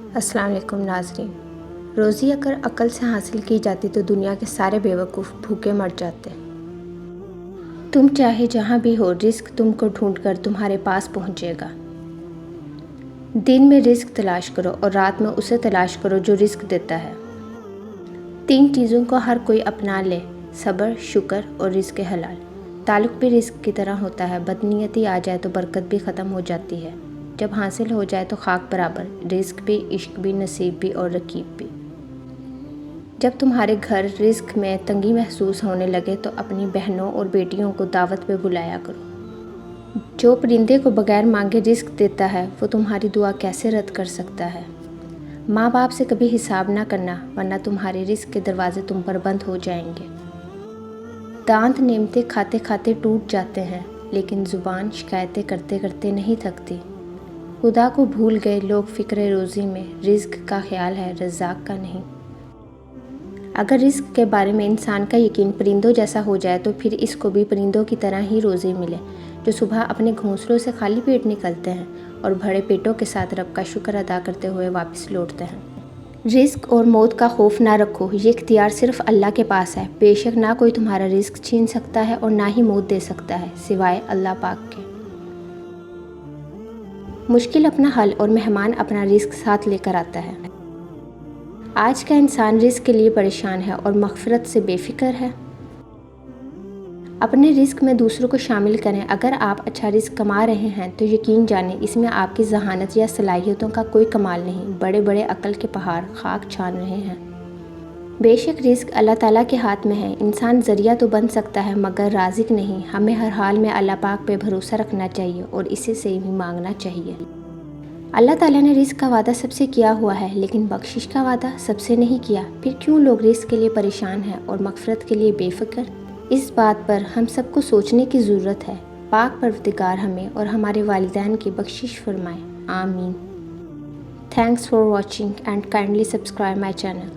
अस्सलाम वालेकुम नाज़रीन। रोज़ी अगर अक्ल से हासिल की जाती तो दुनिया के सारे बेवकूफ़ भूखे मर जाते। तुम चाहे जहाँ भी हो, रिस्क तुमको ढूंढकर तुम्हारे पास पहुँचेगा। दिन में रिस्क तलाश करो और रात में उसे तलाश करो जो रिस्क देता है। 3 चीज़ों को हर कोई अपना ले: सब्र, शुक्र और रिस्क हलाल। ताल्लुक़ भी रिस्क की तरह होता है। बदनीयती आ जाए तो बरकत भी ख़त्म हो जाती है। जब हासिल हो जाए तो खाक बराबर, रिस्क भी, इश्क भी, नसीब भी और रकीब भी। जब तुम्हारे घर रिस्क में तंगी महसूस होने लगे तो अपनी बहनों और बेटियों को दावत पे बुलाया करो। जो परिंदे को बगैर मांगे रिस्क देता है वो तुम्हारी दुआ कैसे रद्द कर सकता है। माँ बाप से कभी हिसाब ना करना, वरना तुम्हारे रिस्क के दरवाजे तुम पर बंद हो जाएंगे। दांत नेमते खाते खाते टूट जाते हैं, लेकिन ज़ुबान शिकायतें करते करते नहीं थकती। खुदा को भूल गए लोग फ़िक्र रोज़ी में, रिज़्क का ख्याल है रज़ाक का नहीं। अगर रिज़्क के बारे में इंसान का यकीन परिंदों जैसा हो जाए तो फिर इसको भी परिंदों की तरह ही रोज़ी मिले, जो सुबह अपने घोंसलों से खाली पेट निकलते हैं और भरे पेटों के साथ रब का शुक्र अदा करते हुए वापस लौटते हैं। रिस्क और मौत का खौफ ना रखो, ये इख्तियार सिर्फ अल्लाह के पास है। बेशक ना कोई तुम्हारा रिस्क छीन सकता है और ना ही मौत दे सकता है, सिवाय अल्लाह पाक के। मुश्किल अपना हल और मेहमान अपना रिस्क साथ लेकर आता है। आज का इंसान रिस्क के लिए परेशान है और मग़फ़िरत से बेफिक्र है। अपने रिस्क में दूसरों को शामिल करें। अगर आप अच्छा रिस्क कमा रहे हैं तो यकीन जानें इसमें आपकी ज़हानत या सलाहियतों का कोई कमाल नहीं, बड़े बड़े अक्ल के पहाड़ खाक छान रहे हैं। बेशक रिस्क अल्लाह ताला के हाथ में है। इंसान ज़रिया तो बन सकता है मगर राज़िक नहीं। हमें हर हाल में अल्लाह पाक पे भरोसा रखना चाहिए और इसी से ही मांगना चाहिए। अल्लाह ताला ने रिस्क का वादा सबसे किया हुआ है, लेकिन बख्शिश का वादा सबसे नहीं किया। फिर क्यों लोग रिस्क के लिए परेशान हैं और मग़फ़िरत के लिए बेफ़िक्र? इस बात पर हम सबको सोचने की ज़रूरत है। पाक परवरदिगार हमें और हमारे वालिदैन की बख्शिश फरमाए। आमीन। Thanks for watching and kindly subscribe my channel.